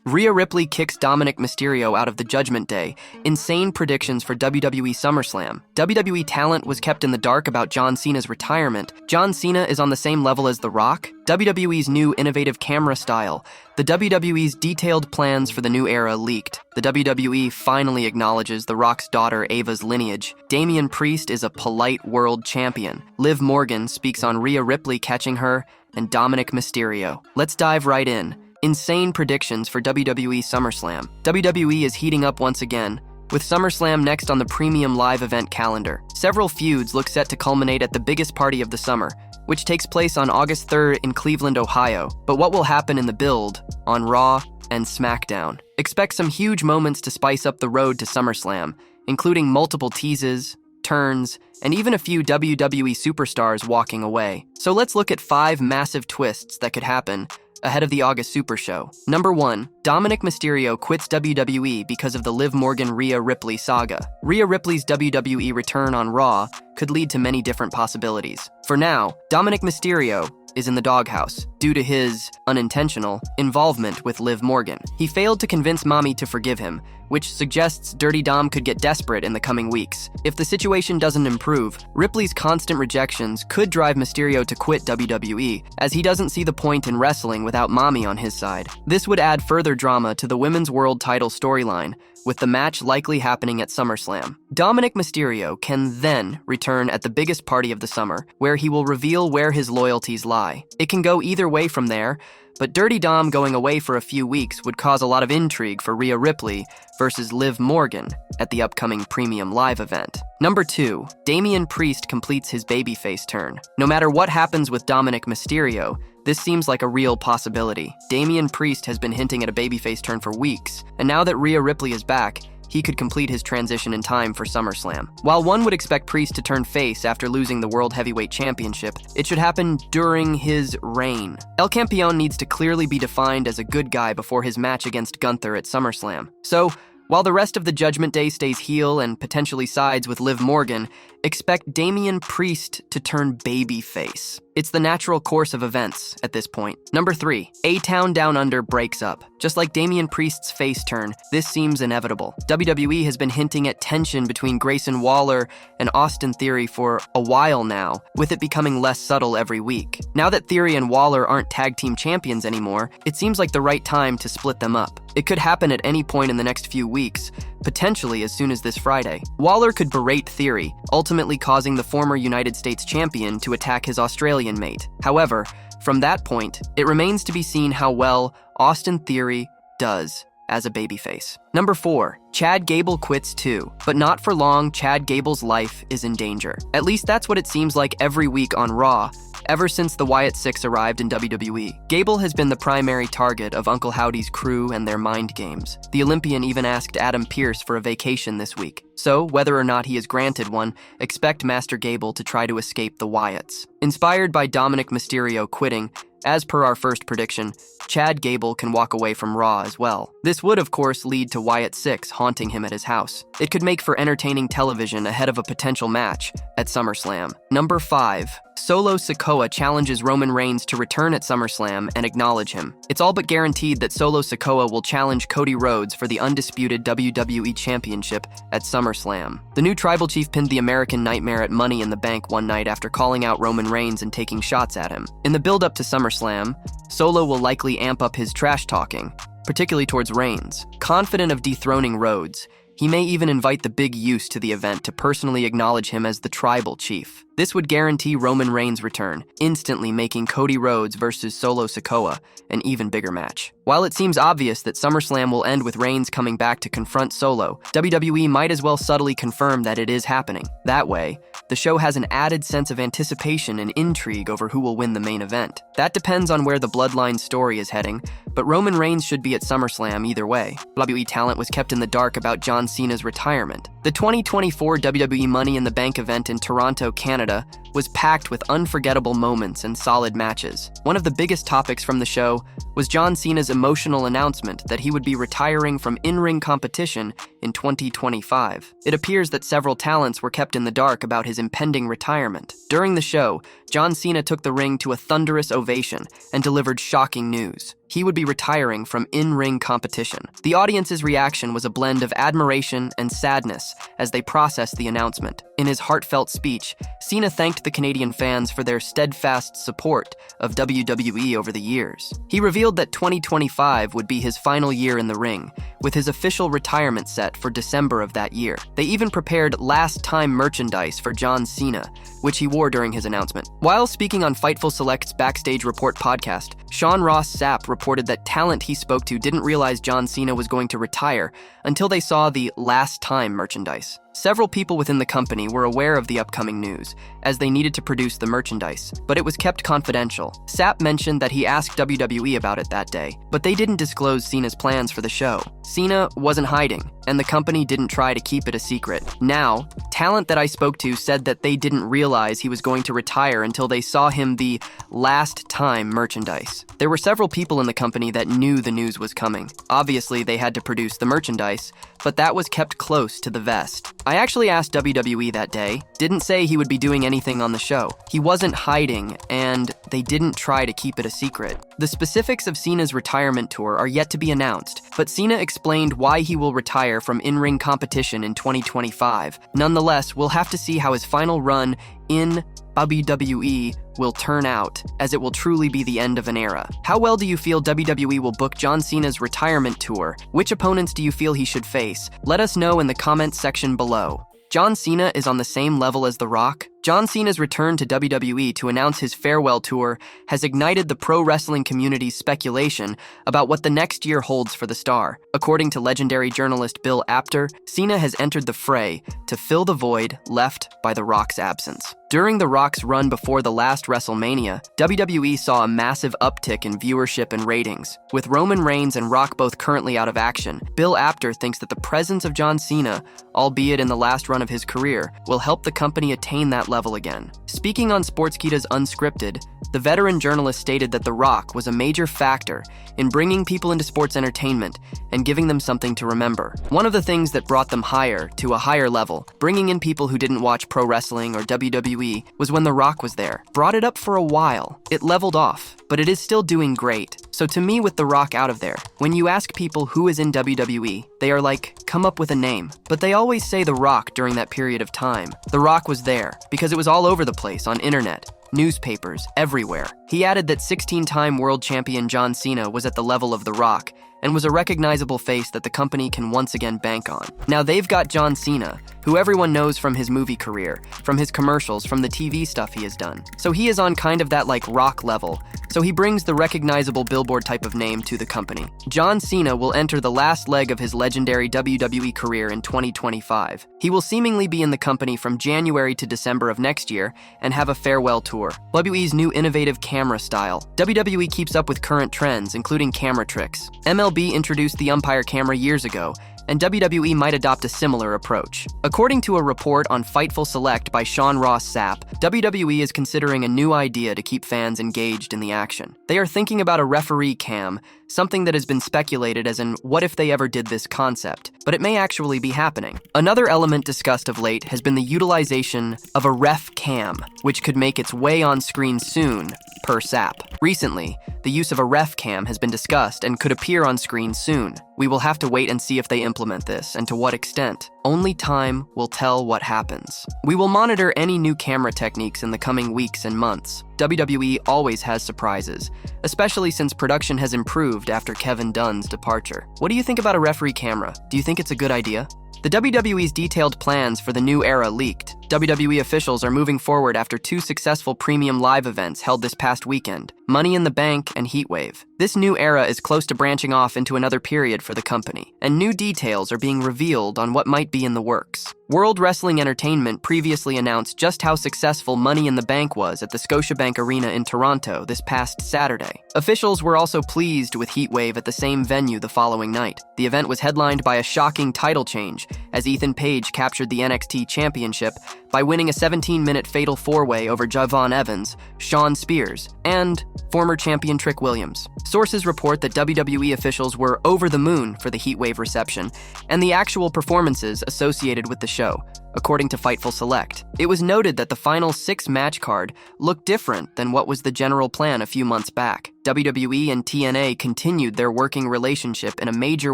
Rhea Ripley kicks Dominik Mysterio out of the Judgement Day. Insane predictions for WWE SummerSlam. WWE talent was kept in the dark about John Cena's retirement. John Cena is on the same level as The Rock. WWE's new innovative camera style. The WWE's detailed plans for the new era leaked. The WWE finally acknowledges The Rock's daughter Avas' lineage. Damian Priest is a polite world champion. Liv Morgan speaks on Rhea Ripley catching her, and Dominik Mysterio. Let's dive right in. Insane predictions for WWE SummerSlam. WWE is heating up once again, with SummerSlam next on the premium live event calendar. Several feuds look set to culminate at the biggest party of the summer, which takes place on August 3rd in Cleveland, Ohio. But what will happen in the build on Raw and SmackDown? Expect some huge moments to spice up the road to SummerSlam, including multiple teases, turns, and even a few WWE superstars walking away. So let's look at 5 massive twists that could happen ahead of the August Super Show. Number 1, Dominik Mysterio quits WWE because of the Liv Morgan Rhea Ripley saga. Rhea Ripley's WWE return on Raw could lead to many different possibilities. For now, Dominik Mysterio is in the doghouse due to his unintentional involvement with Liv Morgan. He failed to convince Mommy to forgive him, which suggests Dirty Dom could get desperate in the coming weeks. If the situation doesn't improve, Ripley's constant rejections could drive Mysterio to quit WWE, as he doesn't see the point in wrestling without Mommy on his side. This would add further drama to the Women's World title storyline, with the match likely happening at SummerSlam. Dominik Mysterio can then return at the biggest party of the summer, where he will reveal where his loyalties lie. It can go either way from there, but Dirty Dom going away for a few weeks would cause a lot of intrigue for Rhea Ripley versus Liv Morgan at the upcoming premium live event. Number 2, Damian Priest completes his babyface turn. No matter what happens with Dominik Mysterio, this seems like a real possibility. Damian Priest has been hinting at a babyface turn for weeks, and now that Rhea Ripley is back, he could complete his transition in time for SummerSlam. While one would expect Priest to turn face after losing the World Heavyweight Championship, it should happen during his reign. El Campeón needs to clearly be defined as a good guy before his match against Gunther at SummerSlam. So, while the rest of the Judgment Day stays heel and potentially sides with Liv Morgan, expect Damian Priest to turn babyface. It's the natural course of events at this point. Number 3, A-Town Down Under breaks up. Just like Damian Priest's face turn, this seems inevitable. WWE has been hinting at tension between Grayson Waller and Austin Theory for a while now, with it becoming less subtle every week. Now that Theory and Waller aren't tag team champions anymore, it seems like the right time to split them up. It could happen at any point in the next few weeks, potentially as soon as this Friday. Waller could berate Theory, ultimately causing the former United States champion to attack his Australian mate. However, from that point, it remains to be seen how well Austin Theory does as a babyface. Number 4, Chad Gable quits too. But not for long, Chad Gable's life is in danger. At least that's what it seems like every week on Raw, ever since the Wyatt Six arrived in WWE. Gable has been the primary target of Uncle Howdy's crew and their mind games. The Olympian even asked Adam Pearce for a vacation this week. So, whether or not he is granted one, expect Master Gable to try to escape the Wyatts. Inspired by Dominik Mysterio quitting, as per our first prediction, Chad Gable can walk away from Raw as well. This would, of course, lead to Wyatt Six haunting him at his house. It could make for entertaining television ahead of a potential match at SummerSlam. Number 5, Solo Sikoa challenges Roman Reigns to return at SummerSlam and acknowledge him. It's all but guaranteed that Solo Sikoa will challenge Cody Rhodes for the undisputed WWE Championship at SummerSlam. The new tribal chief pinned the American Nightmare at Money in the Bank one night after calling out Roman Reigns and taking shots at him. In the build-up to SummerSlam, Solo will likely amp up his trash-talking, particularly towards Reigns. Confident of dethroning Rhodes, he may even invite the Big Uce to the event to personally acknowledge him as the tribal chief. This would guarantee Roman Reigns' return, instantly making Cody Rhodes versus Solo Sikoa an even bigger match. While it seems obvious that SummerSlam will end with Reigns coming back to confront Solo, WWE might as well subtly confirm that it is happening. That way, the show has an added sense of anticipation and intrigue over who will win the main event. That depends on where the Bloodline story is heading, but Roman Reigns should be at SummerSlam either way. WWE talent was kept in the dark about John Cena's retirement. The 2024 WWE Money in the Bank event in Toronto, Canada, was packed with unforgettable moments and solid matches. One of the biggest topics from the show was John Cena's emotional announcement that he would be retiring from in-ring competition in 2025. It appears that several talents were kept in the dark about his impending retirement. During the show, John Cena took the ring to a thunderous ovation and delivered shocking news. he would be retiring from in-ring competition. The audience's reaction was a blend of admiration and sadness as they processed the announcement. In his heartfelt speech, Cena thanked the Canadian fans for their steadfast support of WWE over the years. He revealed that 2025 would be his final year in the ring, with his official retirement set for December of that year. They even prepared last-time merchandise for John Cena, which he wore during his announcement. While speaking on Fightful Select's Backstage Report podcast, Sean Ross Sapp reported that talent he spoke to didn't realize John Cena was going to retire until they saw the last-time merchandise. Several people within the company were aware of the upcoming news, as they needed to produce the merchandise, but it was kept confidential. Sapp mentioned that he asked WWE about it that day, but they didn't disclose Cena's plans for the show. Cena wasn't hiding, and the company didn't try to keep it a secret. Now, talent that I spoke to said that they didn't realize he was going to retire until they saw him the last time merchandise. There were several people in the company that knew the news was coming. Obviously, they had to produce the merchandise, but that was kept close to the vest. I actually asked WWE that day, didn't say he would be doing anything on the show. He wasn't hiding, and they didn't try to keep it a secret. The specifics of Cena's retirement tour are yet to be announced, but Cena explained why he will retire from in-ring competition in 2025. Nonetheless, we'll have to see how his final run in WWE will turn out, as it will truly be the end of an era. How well do you feel WWE will book John Cena's retirement tour? Which opponents do you feel he should face? Let us know in the comments section below. John Cena is on the same level as The Rock? John Cena's return to WWE to announce his farewell tour has ignited the pro wrestling community's speculation about what the next year holds for the star. According to legendary journalist Bill Apter, Cena has entered the fray to fill the void left by The Rock's absence. During The Rock's run before the last WrestleMania, WWE saw a massive uptick in viewership and ratings. With Roman Reigns and Rock both currently out of action, Bill Apter thinks that the presence of John Cena, albeit in the last run of his career, will help the company attain that level again. Speaking on Sportskeeda's Unscripted, the veteran journalist stated that The Rock was a major factor in bringing people into sports entertainment and giving them something to remember. One of the things that brought them to a higher level, bringing in people who didn't watch pro wrestling or WWE, was when The Rock was there. Brought it up for a while. It leveled off, but it is still doing great. So to me, with The Rock out of there, when you ask people who is in WWE, they are like, come up with a name. But they always say The Rock during that period of time. The Rock was there, because it was all over the place on internet, newspapers, everywhere. He added that 16-time world champion John Cena was at the level of The Rock, and was a recognizable face that the company can once again bank on. Now they've got John Cena, who everyone knows from his movie career, from his commercials, from the TV stuff he has done. So he is on kind of that like Rock level, so he brings the recognizable billboard type of name to the company. John Cena will enter the last leg of his legendary WWE career in 2025. He will seemingly be in the company from January to December of next year and have a farewell tour. WWE's new innovative camera style. WWE keeps up with current trends, including camera tricks. MLB introduced the umpire camera years ago, and WWE might adopt a similar approach. According to a report on Fightful Select by Sean Ross Sapp, WWE is considering a new idea to keep fans engaged in the action. They are thinking about a referee cam, something that has been speculated as in what if they ever did this concept, but it may actually be happening. Another element discussed of late has been the utilization of a ref cam, which could make its way on screen soon, per Sapp. Recently, the use of a ref cam has been discussed and could appear on screen soon. We will have to wait and see if they implement this and to what extent. Only time will tell what happens. We will monitor any new camera techniques in the coming weeks and months. WWE always has surprises, especially since production has improved after Kevin Dunn's departure. What do you think about a referee camera? Do you think it's a good idea? The WWE's detailed plans for the new era leaked. WWE officials are moving forward after two successful premium live events held this past weekend, Money in the Bank and Heatwave. This new era is close to branching off into another period for the company, and new details are being revealed on what might be in the works. World Wrestling Entertainment previously announced just how successful Money in the Bank was at the Scotiabank Arena in Toronto this past Saturday. Officials were also pleased with Heatwave at the same venue the following night. The event was headlined by a shocking title change, as Ethan Page captured the NXT Championship by winning a 17-minute fatal four-way over Javon Evans, Shawn Spears, and former champion Trick Williams. Sources report that WWE officials were over the moon for the Heatwave reception and the actual performances associated with the show, according to Fightful Select. It was noted that the final 6-match card looked different than what was the general plan a few months back. WWE and TNA continued their working relationship in a major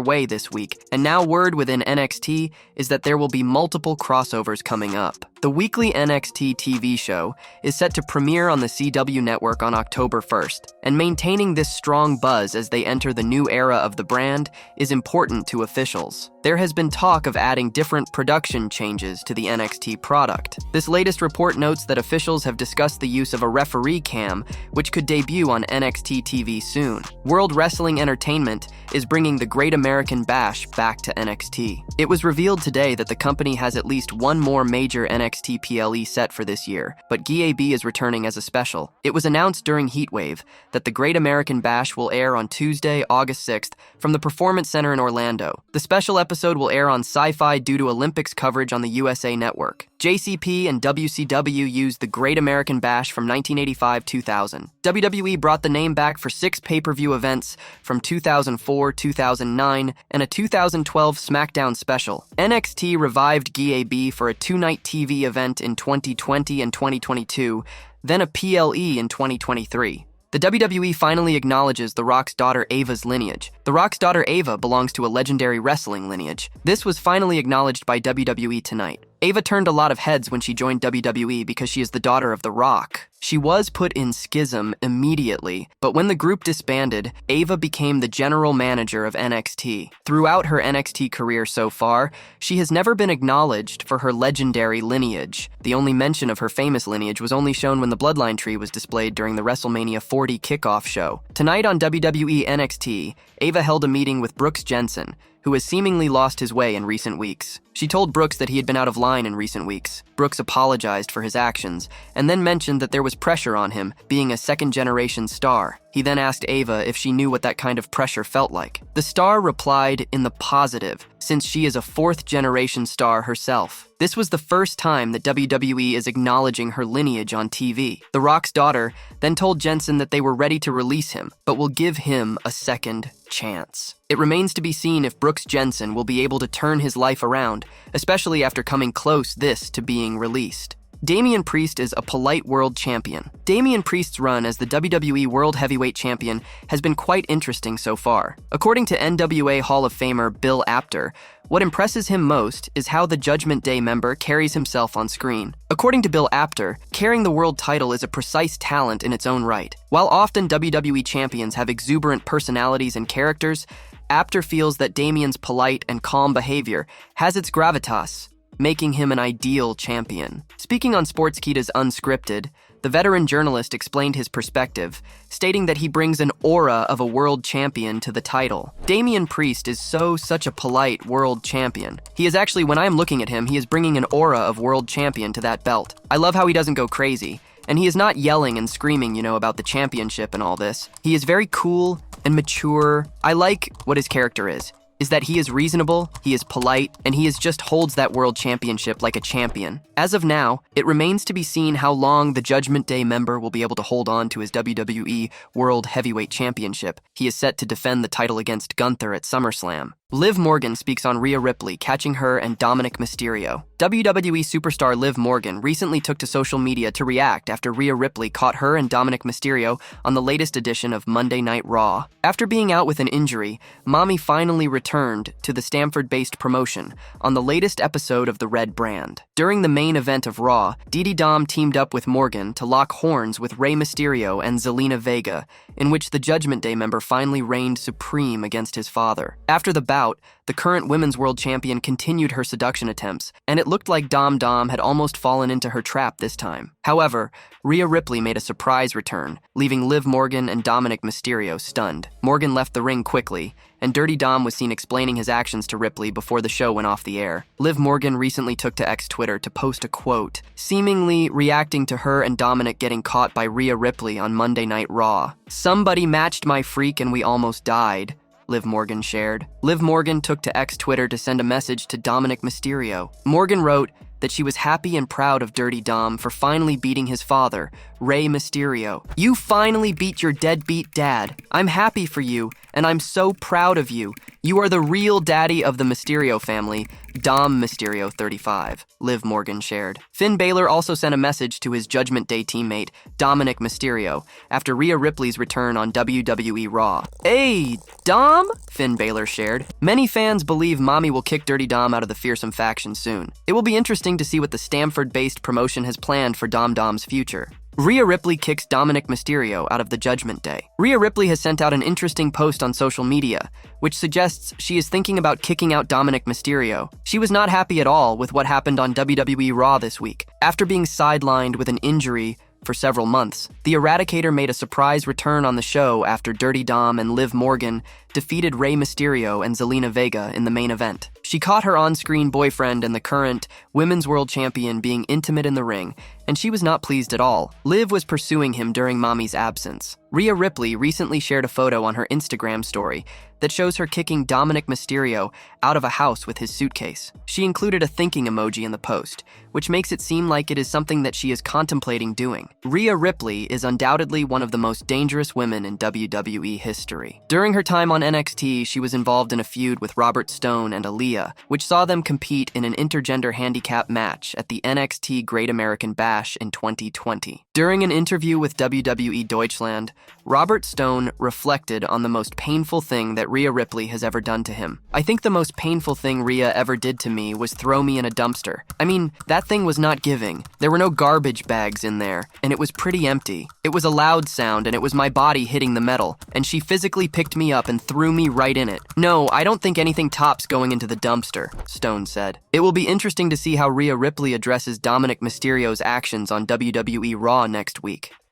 way this week, and now word within NXT is that there will be multiple crossovers coming up. The weekly NXT TV show is set to premiere on the CW network on October 1st, and maintaining this strong buzz as they enter the new era of the brand is important to officials. There has been talk of adding different production changes to the NXT product. This latest report notes that officials have discussed the use of a referee cam, which could debut on NXT TV soon. World Wrestling Entertainment is bringing the Great American Bash back to NXT. It was revealed today that the company has at least one more major NXT PLE set for this year, but GAB is returning as a special. It was announced during Heatwave that the Great American Bash will air on Tuesday, August 6th from the Performance Center in Orlando. The special episode will air on Sci-Fi due to Olympics coverage on the USA Network. JCP and WCW used the Great American Bash from 1985-2000. WWE brought the name back for 6 pay-per-view events from 2004, 2009, and a 2012 SmackDown special. NXT revived GAB for a 2-night TV event in 2020 and 2022, then a PLE in 2023. The WWE finally acknowledges The Rock's daughter Ava's lineage. The Rock's daughter Ava belongs to a legendary wrestling lineage. This was finally acknowledged by WWE tonight. Ava turned a lot of heads when she joined WWE because she is the daughter of The Rock. She was put in schism immediately, but when the group disbanded, Ava became the general manager of NXT. Throughout her NXT career so far, she has never been acknowledged for her legendary lineage. The only mention of her famous lineage was only shown when the Bloodline tree was displayed during the WrestleMania 40 kickoff show. Tonight on WWE NXT, Ava held a meeting with Brooks Jensen, who has seemingly lost his way in recent weeks. She told Brooks that he had been out of line in recent weeks. Brooks apologized for his actions, and then mentioned that there was pressure on him, being a second-generation star. He then asked Ava if she knew what that kind of pressure felt like. The star replied in the positive, since she is a fourth-generation star herself. This was the first time that WWE is acknowledging her lineage on TV. The Rock's daughter then told Jensen that they were ready to release him, but will give him a second chance. It remains to be seen if Brooks Jensen will be able to turn his life around, especially after coming close to being released. Damian Priest is a polite world champion. Damian Priest's run as the WWE World Heavyweight Champion has been quite interesting so far. According to NWA Hall of Famer Bill Apter, what impresses him most is how the Judgement Day member carries himself on screen. According to Bill Apter, carrying the world title is a precise talent in its own right. While often WWE champions have exuberant personalities and characters, Apter feels that Damian's polite and calm behavior has its gravitas, making him an ideal champion. Speaking on Sportskeeda's Unscripted, the veteran journalist explained his perspective, stating that he brings an aura of a world champion to the title. Damian Priest is such a polite world champion. He is actually, when I'm looking at him, he is bringing an aura of world champion to that belt. I love how he doesn't go crazy, and he is not yelling and screaming, about the championship and all this. He is very cool and mature. I like what his character is that he is reasonable, he is polite, and he just holds that world championship like a champion. As of now, it remains to be seen how long the Judgment Day member will be able to hold on to his WWE World Heavyweight Championship. He is set to defend the title against Gunther at SummerSlam. Liv Morgan speaks on Rhea Ripley catching her and Dominik Mysterio. WWE superstar Liv Morgan recently took to social media to react after Rhea Ripley caught her and Dominik Mysterio on the latest edition of Monday Night Raw. After being out with an injury, Mommy finally returned to the Stamford-based promotion on the latest episode of the Red Brand. During the main event of Raw, Didi Dom teamed up with Morgan to lock horns with Rey Mysterio and Zelina Vega, in which the Judgment Day member finally reigned supreme against his father. After the bout, the current Women's World Champion continued her seduction attempts, and it looked like Dom had almost fallen into her trap this time. However, Rhea Ripley made a surprise return, leaving Liv Morgan and Dominik Mysterio stunned. Morgan left the ring quickly, and Dirty Dom was seen explaining his actions to Ripley before the show went off the air. Liv Morgan recently took to X Twitter to post a quote, seemingly reacting to her and Dominik getting caught by Rhea Ripley on Monday Night Raw. "Somebody matched my freak and we almost died," Liv Morgan shared. Liv Morgan took to X Twitter to send a message to Dominik Mysterio. Morgan wrote that she was happy and proud of Dirty Dom for finally beating his father, Rey Mysterio. "You finally beat your deadbeat dad. I'm happy for you, and I'm so proud of you. You are the real daddy of the Mysterio family, Dom Mysterio 35, Liv Morgan shared. Finn Balor also sent a message to his Judgment Day teammate, Dominik Mysterio, after Rhea Ripley's return on WWE Raw. "Hey, Dom?" Finn Balor shared. "Many fans believe Mommy will kick Dirty Dom out of the fearsome faction soon. It will be interesting to see what the Stamford-based promotion has planned for Dom's future." Rhea Ripley kicks Dominik Mysterio out of the Judgment Day. Rhea Ripley has sent out an interesting post on social media, which suggests she is thinking about kicking out Dominik Mysterio. She was not happy at all with what happened on WWE Raw this week. After being sidelined with an injury for several months, the Eradicator made a surprise return on the show after Dirty Dom and Liv Morgan defeated Rey Mysterio and Zelina Vega in the main event. She caught her on-screen boyfriend and the current Women's World Champion being intimate in the ring, and she was not pleased at all. Liv was pursuing him during Mommy's absence. Rhea Ripley recently shared a photo on her Instagram story that shows her kicking Dominik Mysterio out of a house with his suitcase. She included a thinking emoji in the post, which makes it seem like it is something that she is contemplating doing. Rhea Ripley is undoubtedly one of the most dangerous women in WWE history. During her time on NXT, she was involved in a feud with Robert Stone and Aaliyah, which saw them compete in an intergender handicap match at the NXT Great American Bash in 2020. During an interview with WWE Deutschland, Robert Stone reflected on the most painful thing that Rhea Ripley has ever done to him. "I think the most painful thing Rhea ever did to me was throw me in a dumpster. I mean, that thing was not giving. There were no garbage bags in there, and it was pretty empty. It was a loud sound, and it was my body hitting the metal, and she physically picked me up and threw me right in it. No, I don't think anything tops going into the dumpster," Stone said. It will be interesting to see how Rhea Ripley addresses Dominik Mysterio's actions on WWE Raw next week.